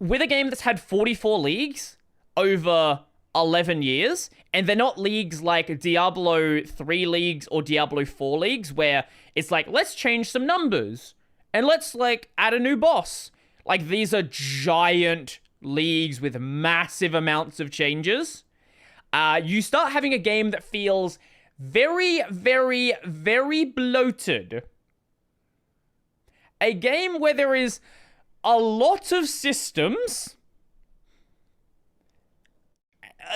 with a game that's had 44 leagues over 11 years, and they're not leagues like Diablo 3 leagues or Diablo 4 leagues where it's like, let's change some numbers and let's like add a new boss. Like, these are giant leagues with massive amounts of changes. You start having a game that feels very, very, very bloated. A game where there is a lot of systems.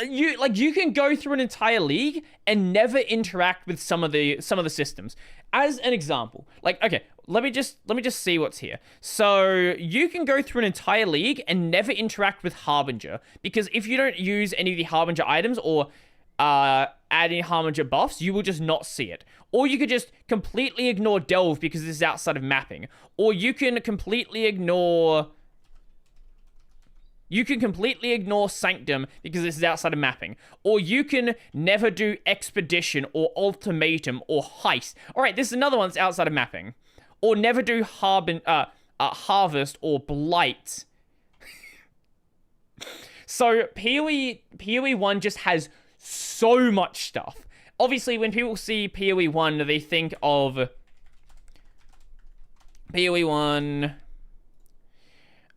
You can go through an entire league and never interact with some of the systems. As an example, like, okay, let me just see what's here. So you can go through an entire league and never interact with Harbinger, because if you don't use any of the Harbinger items or add any Harbinger buffs, you will just not see it. Or you could just completely ignore Delve because this is outside of mapping. Or you can completely ignore Sanctum because this is outside of mapping. Or you can never do Expedition or Ultimatum or Heist. Alright, this is another one that's outside of mapping. Or never do Harvest or Blight. So PoE 1 just has so much stuff. Obviously, when people see PoE 1, they think of PoE 1...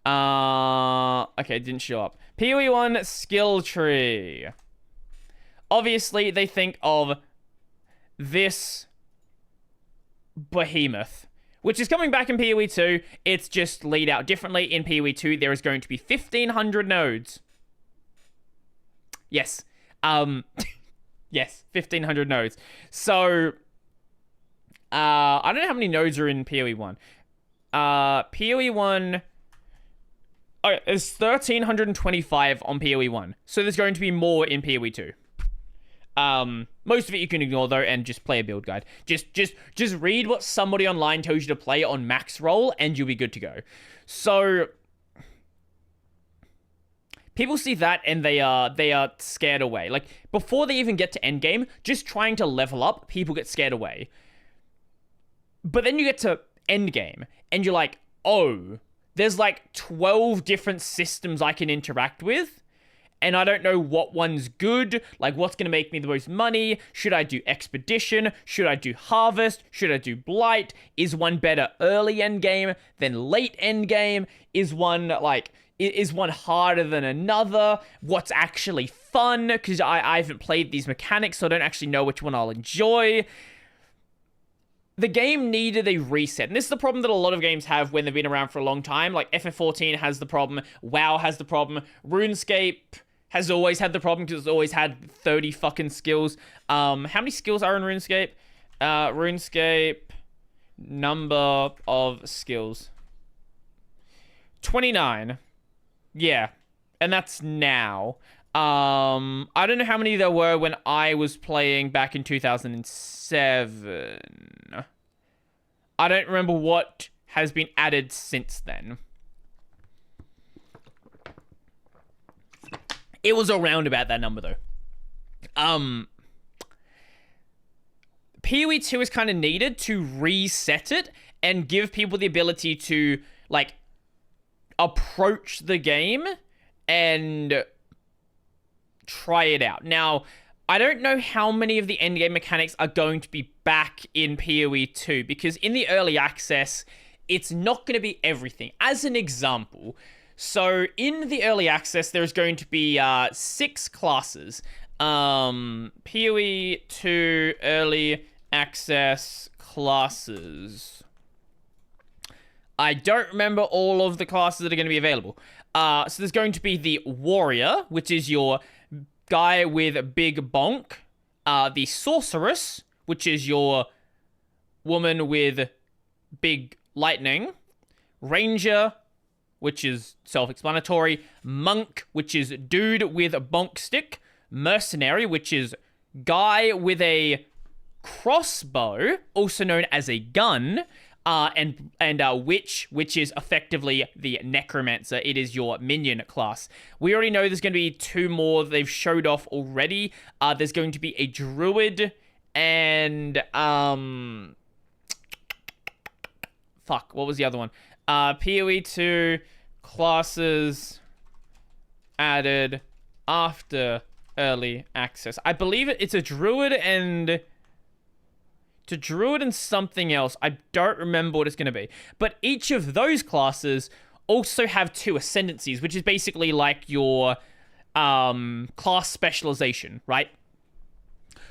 okay, it didn't show up. PoE 1 skill tree. Obviously, they think of this behemoth, which is coming back in PoE 2. It's just laid out differently. In PoE 2, there is going to be 1,500 nodes. Yes. Yes, 1,500 nodes. So, I don't know how many nodes are in PoE 1. PoE 1... Oh, there's 1,325 on PoE 1. So there's going to be more in PoE 2. Most of it you can ignore, though, and just play a build guide. Just read what somebody online tells you to play on max roll, and you'll be good to go. So... people see that and they are scared away. Like, before they even get to endgame, just trying to level up, people get scared away. But then you get to endgame, and you're like, oh, there's like 12 different systems I can interact with, and I don't know what one's good, like what's going to make me the most money. Should I do Expedition? Should I do Harvest? Should I do Blight? Is one better early endgame than late endgame? Is one harder than another? What's actually fun? Because I haven't played these mechanics, so I don't actually know which one I'll enjoy. The game needed a reset. And this is the problem that a lot of games have when they've been around for a long time. Like, FF14 has the problem. WoW has the problem. RuneScape has always had the problem because it's always had 30 fucking skills. How many skills are in RuneScape? RuneScape, number of skills. 29. Yeah, and that's now. I don't know how many there were when I was playing back in 2007. I don't remember what has been added since then. It was around about that number, though. PoE 2 is kind of needed to reset it and give people the ability to, like, approach the game and try it out. Now, I don't know how many of the endgame mechanics are going to be back in PoE 2, because in the early access, it's not going to be everything. As an example, so in the early access, there's going to be 6 classes. PoE 2 early access classes. I don't remember all of the classes that are going to be available. So there's going to be the Warrior, which is your guy with a big bonk. The Sorceress, which is your woman with big lightning. Ranger, which is self-explanatory. Monk, which is dude with a bonk stick. Mercenary, which is guy with a crossbow, also known as a gun. And Witch, which is effectively the Necromancer. It is your minion class. We already know there's going to be 2 more they've showed off already. There's going to be a Druid and, fuck, what was the other one? PoE 2 classes added after early access. I believe it's a druid and something else. I don't remember what it's going to be. But each of those classes also have 2 ascendancies, which is basically like your class specialization, right?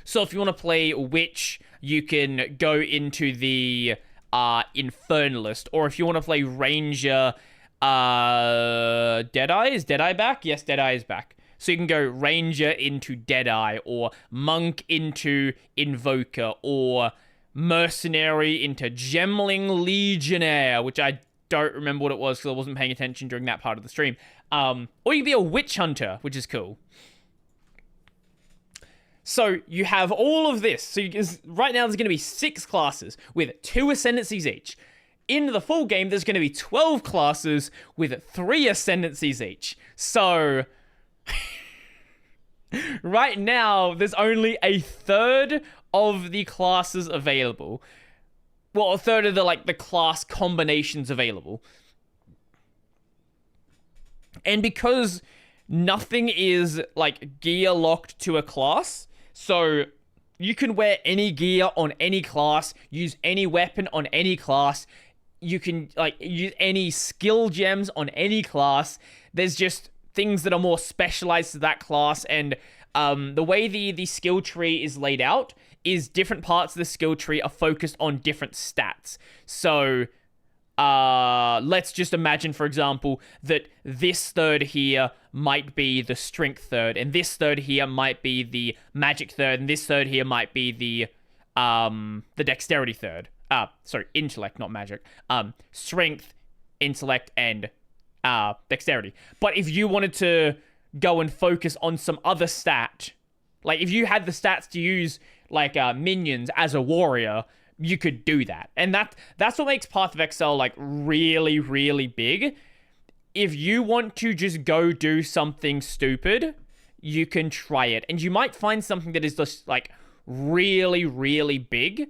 So if you want to play Witch, you can go into the Infernalist. Or if you want to play Ranger, Deadeye? Is Deadeye back? Yes, Deadeye is back. So you can go Ranger into Deadeye, or Monk into Invoker, or Mercenary into Gemling Legionnaire, which I don't remember what it was because I wasn't paying attention during that part of the stream. Or you can be a Witch Hunter, which is cool. So you have all of this. So right now there's going to be 6 classes with 2 ascendancies each. In the full game, there's going to be 12 classes with 3 ascendancies each. So right now, there's only a third of the classes available. Well, a third of the class combinations available. And because nothing is gear locked to a class, so you can wear any gear on any class, use any weapon on any class, you can use any skill gems on any class. There's just things that are more specialized to that class, and the way the skill tree is laid out is different parts of the skill tree are focused on different stats. So let's just imagine, for example, that this third here might be the strength third, and this third here might be the magic third, and this third here might be the dexterity third. Sorry, intellect, not magic. Strength, intellect, and dexterity. But if you wanted to go and focus on some other stat, if you had the stats to use minions as a warrior, you could do that. And that's what makes Path of Exile really, really big. If you want to just go do something stupid, you can try it. And you might find something that is just really, really big.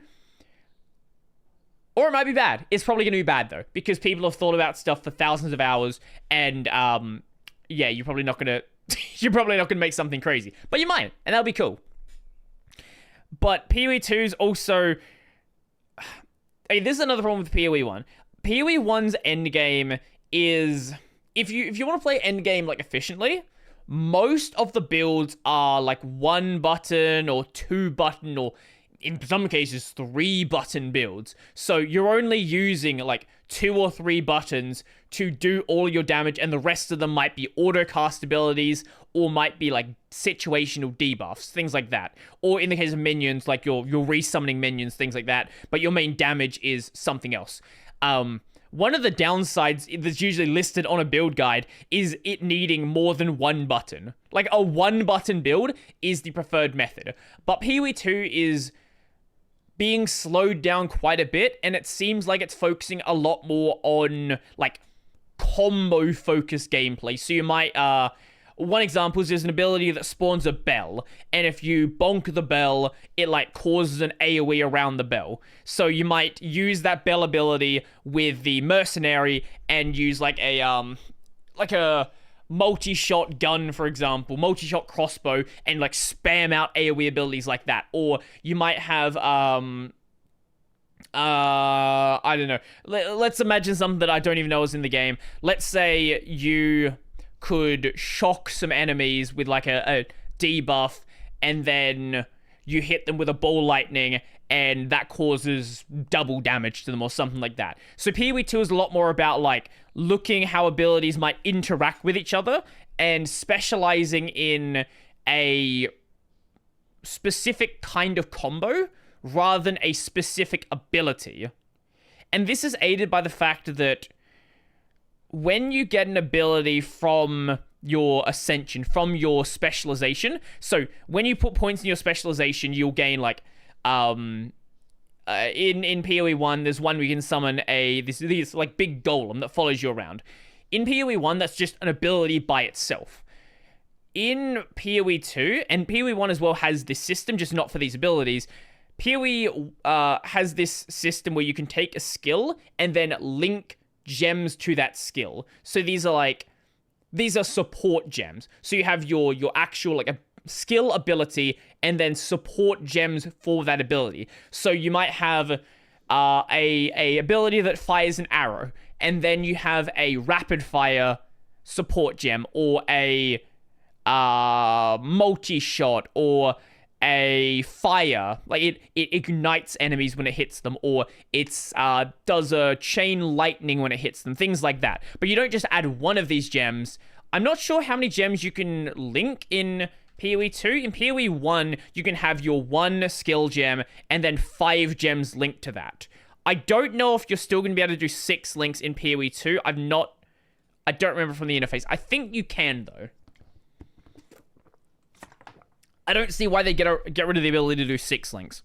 Or it might be bad. It's probably going to be bad, though, because people have thought about stuff for thousands of hours, and yeah, you're probably not going to make something crazy. But you might, and that'll be cool. But PoE 2 is also... Hey, this is another problem with PoE 1. PoE 1's endgame is... If you want to play endgame efficiently, most of the builds are 1 button or 2 button, or in some cases 3 button builds. So you're only using 2 or 3 buttons to do all your damage, and the rest of them might be auto cast abilities, or might be situational debuffs, things like that. Or in the case of minions, you're resummoning minions, things like that, but your main damage is something else. One of the downsides that's usually listed on a build guide is it needing more than 1 button. A 1 button build is the preferred method. But PoE 2 is being slowed down quite a bit, and it seems like it's focusing a lot more on combo focused gameplay. So you might one example is there's an ability that spawns a bell, and if you bonk the bell, it causes an AoE around the bell. So you might use that bell ability with the mercenary and use a multi-shot gun, for example, multi-shot crossbow, and spam out AoE abilities like that. Or you might have I don't know. Let's imagine something that I don't even know is in the game. Let's say you could shock some enemies with a debuff, and then you hit them with a ball lightning, and that causes double damage to them or something like that. So PoE 2 is a lot more about looking how abilities might interact with each other and specializing in a specific kind of combo rather than a specific ability. And this is aided by the fact that when you get an ability from your ascension, from your specialization, so when you put points in your specialization, you'll gain in PoE 1, there's one where you can summon this big golem that follows you around. In PoE 1, that's just an ability by itself. In PoE 2, and PoE 1 as well has this system, just not for these abilities. PoE has this system where you can take a skill and then link gems to that skill. So these are support gems. So you have your actual like a skill ability and then support gems for that ability. So you might have a ability that fires an arrow, and then you have a rapid fire support gem, or a multi-shot, or a fire, like it ignites enemies when it hits them, or it's does a chain lightning when it hits them, things like that. But you don't just add one of these gems. I'm not sure how many gems you can link in PoE 2. In PoE 1, you can have your one skill gem and then 5 gems linked to that. I don't know if you're still going to be able to do 6 links in PoE 2. I don't remember from the interface. I think you can, though. I don't see why they get rid of the ability to do 6 links.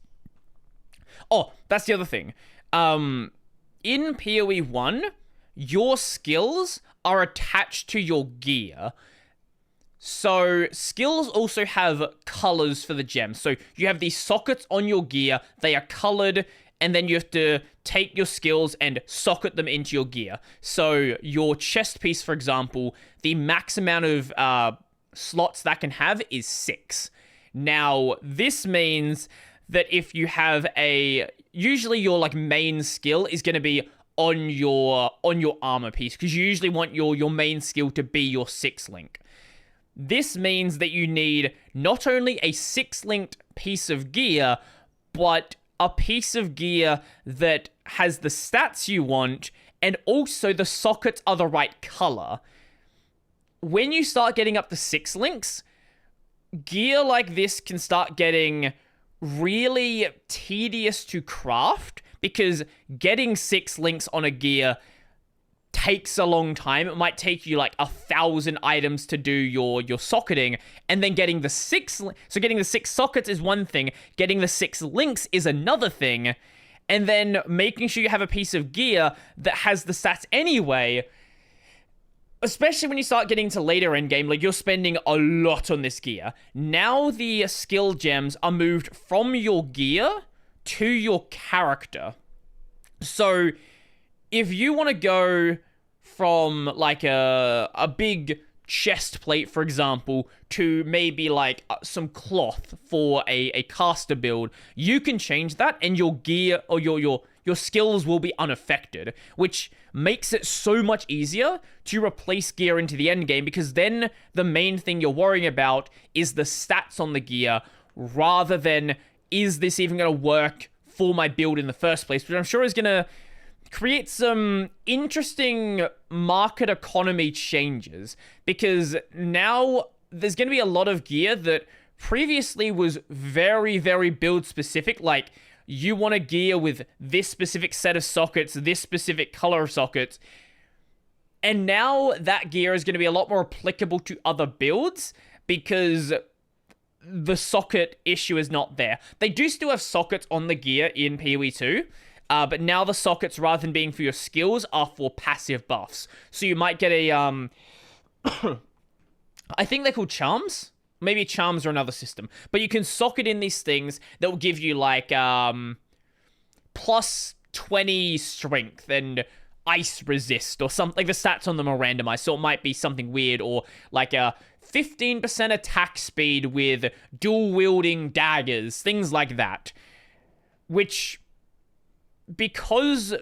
Oh, that's the other thing. In PoE 1, your skills are attached to your gear. So skills also have colors for the gems. So you have these sockets on your gear. They are colored, and then you have to take your skills and socket them into your gear. So your chest piece, for example, the max amount of slots that can have is 6. Now, this means that if you have usually your like main skill is going to be on your armor piece, because you usually want your main skill to be your 6 link. This means that you need not only a 6-linked piece of gear, but a piece of gear that has the stats you want, and also the sockets are the right color. When you start getting up to 6 links, gear like this can start getting really tedious to craft, because getting 6 links on a gear takes a long time. It might take you like 1,000 items to do your socketing, and then getting the 6 sockets is one thing, getting the 6 links is another thing, and then making sure you have a piece of gear that has the stats anyway. Especially when you start getting to later endgame, like you're spending a lot on this gear. Now the skill gems are moved from your gear to your character. So if you want to go from like a big chest plate, for example, to maybe like some cloth for a caster build, you can change that, and your gear or your skills will be unaffected, which makes it so much easier to replace gear into the end game, because then the main thing you're worrying about is the stats on the gear, rather than is this even going to work for my build in the first place, which I'm sure is going to create some interesting market economy changes, because now there's going to be a lot of gear that previously was very, very build specific, like you want a gear with this specific set of sockets, this specific color of sockets, and now that gear is going to be a lot more applicable to other builds, because the socket issue is not there. They do still have sockets on the gear in PoE 2, but now the sockets, rather than being for your skills, are for passive buffs. So you might get a, I think they're called charms. Maybe charms are another system. But you can socket in these things that will give you like, plus 20 strength and ice resist or something. Like the stats on them are randomized, so it might be something weird, or like a 15% attack speed with dual wielding daggers, things like that. Which, because,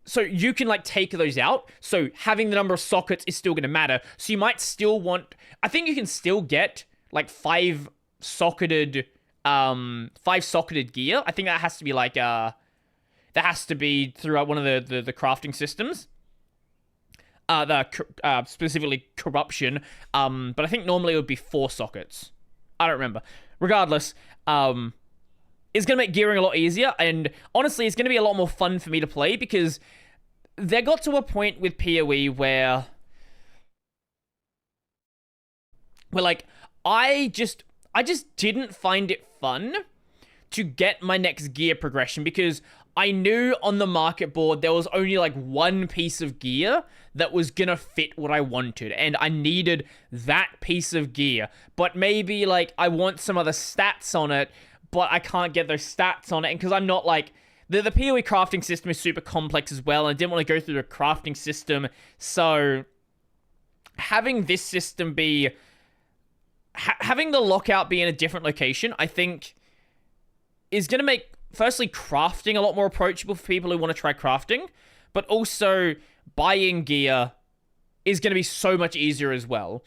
so you can like take those out, so having the number of sockets is still going to matter. So you might still want, I think you can still get like 5 socketed gear. I think that has to be like that has to be throughout one of the crafting systems. Specifically corruption. But I think normally it would be 4 sockets. I don't remember. Regardless, it's going to make gearing a lot easier, and honestly, it's going to be a lot more fun for me to play, because they got to a point with PoE where like, I just didn't find it fun to get my next gear progression, because I knew on the market board there was only like one piece of gear that was gonna fit what I wanted, and I needed that piece of gear. But maybe like I want some other stats on it, but I can't get those stats on it, and because I'm not like The PoE crafting system is super complex as well, and I didn't want to go through the crafting system, so having this system be... having the lockout be in a different location, I think, is going to make, firstly, crafting a lot more approachable for people who want to try crafting, but also buying gear is going to be so much easier as well.